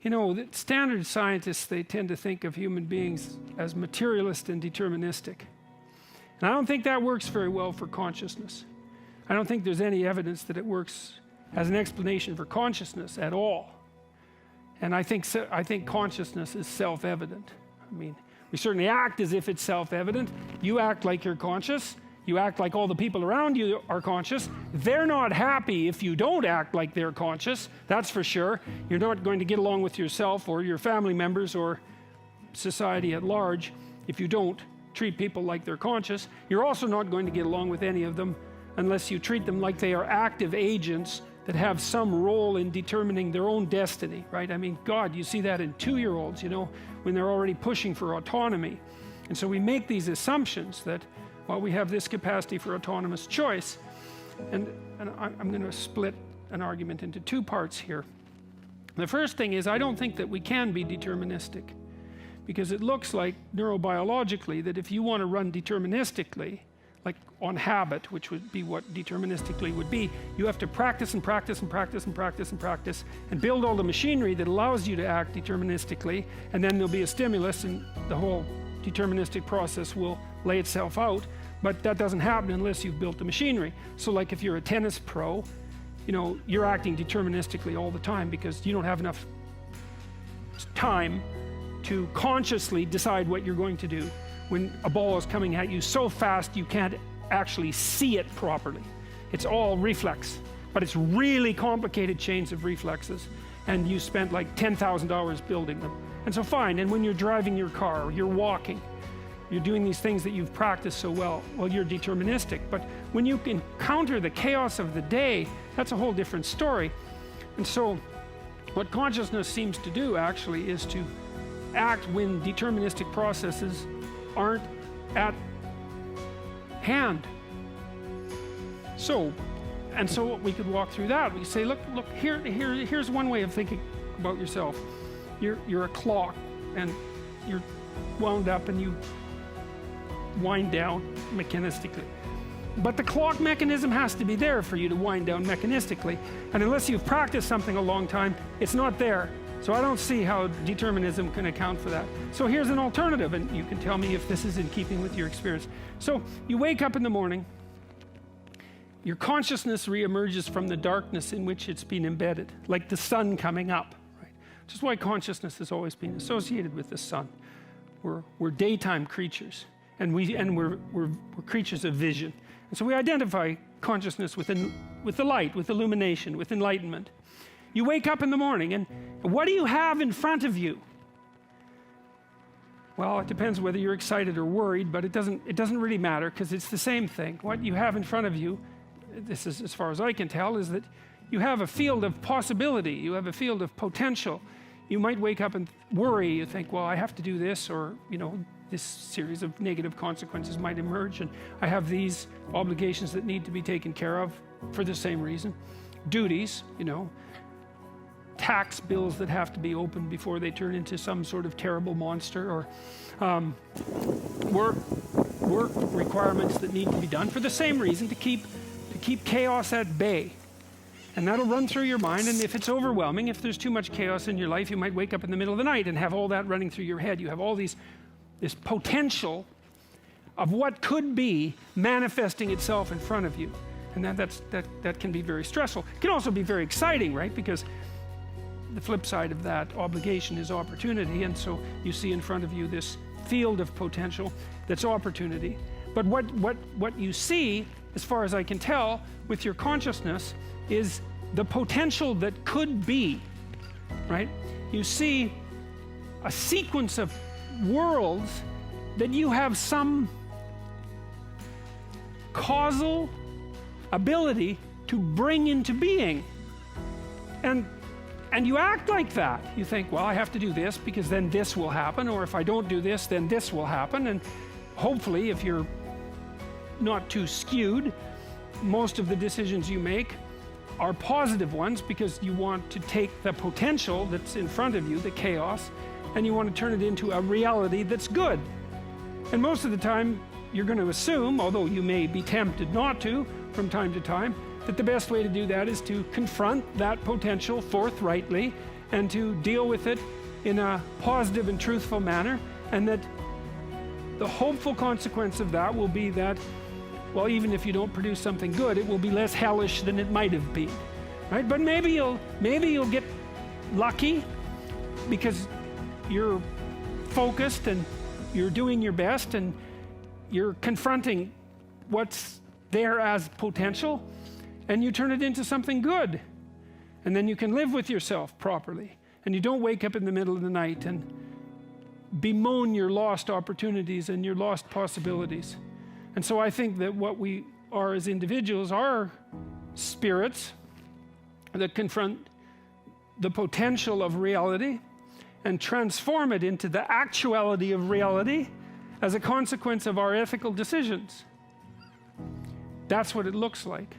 You know, the standard scientists, they tend to think of human beings as materialist and deterministic. And I don't think that works very well for consciousness. I don't think there's any evidence that it works as an explanation for consciousness at all. And I think consciousness is self-evident. I mean, we certainly act as if it's self-evident. You act like you're conscious. You act like all the people around you are conscious. They're not happy if you don't act like they're conscious, that's for sure. You're not going to get along with yourself or your family members or society at large if you don't treat people like they're conscious. You're also not going to get along with any of them unless you treat them like they are active agents that have some role in determining their own destiny, right? I mean, God, you see that in 2-year-olds, you know, when they're already pushing for autonomy. And so we make these assumptions that, well, we have this capacity for autonomous choice. And I'm going to split an argument into 2 parts here. The first thing is, I don't think that we can be deterministic, because it looks like neurobiologically that if you want to run deterministically, like on habit, which would be what deterministically would be, you have to practice and practice and practice and practice and practice and build all the machinery that allows you to act deterministically, and then there'll be a stimulus and the whole deterministic process will lay itself out. But that doesn't happen unless you've built the machinery. So like if you're a tennis pro, you know, you're acting deterministically all the time because you don't have enough time to consciously decide what you're going to do when a ball is coming at you so fast you can't actually see it properly. It's all reflex, but it's really complicated chains of reflexes, and you spent like $10,000 building them. And so fine, and when you're driving your car, or you're walking, you're doing these things that you've practiced so well, you're deterministic. But when you encounter the chaos of the day, that's a whole different story. And so what consciousness seems to do actually is to act when deterministic processes aren't at hand. So we could walk through that. We say, look, here's one way of thinking about yourself. You're a clock, and you're wound up, and you wind down mechanistically. But the clock mechanism has to be there for you to wind down mechanistically. And unless you've practiced something a long time, it's not there. So I don't see how determinism can account for that. So here's an alternative, and you can tell me if this is in keeping with your experience. So you wake up in the morning, your consciousness reemerges from the darkness in which it's been embedded, like the sun coming up, right? Which is why consciousness has always been associated with the sun. We're daytime creatures, and we're creatures of vision. And so we identify consciousness with the light, with illumination, with enlightenment. You wake up in the morning, and what do you have in front of you? Well, it depends whether you're excited or worried, but it doesn't really matter, because it's the same thing. What you have in front of you, this is as far as I can tell, is that you have a field of possibility. You have a field of potential. You might wake up and worry. You think, well, I have to do this, or, you know, this series of negative consequences might emerge, and I have these obligations that need to be taken care of for the same reason. Duties, you know, tax bills that have to be opened before they turn into some sort of terrible monster, or work requirements that need to be done for the same reason, to keep chaos at bay. And that'll run through your mind, and if it's overwhelming, if there's too much chaos in your life, you might wake up in the middle of the night and have all that running through your head. You have all this potential of what could be manifesting itself in front of you, and that can be very stressful. It can also be very exciting, right? Because the flip side of that obligation is opportunity, and so you see in front of you this field of potential that's opportunity. But what you see, as far as I can tell, with your consciousness is the potential that could be, right? You see a sequence of worlds that you have some causal ability to bring into being. And you act like that. You think, well, I have to do this because then this will happen, or if I don't do this, then this will happen. And hopefully, if you're not too skewed, most of the decisions you make are positive ones, because you want to take the potential that's in front of you, the chaos, and you want to turn it into a reality that's good. And most of the time, you're going to assume, although you may be tempted not to from time to time, that the best way to do that is to confront that potential forthrightly and to deal with it in a positive and truthful manner, and that the hopeful consequence of that will be that, well, even if you don't produce something good, it will be less hellish than it might have been, right? But maybe you'll get lucky because you're focused and you're doing your best and you're confronting what's there as potential, and you turn it into something good. And then you can live with yourself properly. And you don't wake up in the middle of the night and bemoan your lost opportunities and your lost possibilities. And so I think that what we are as individuals are spirits that confront the potential of reality and transform it into the actuality of reality as a consequence of our ethical decisions. That's what it looks like.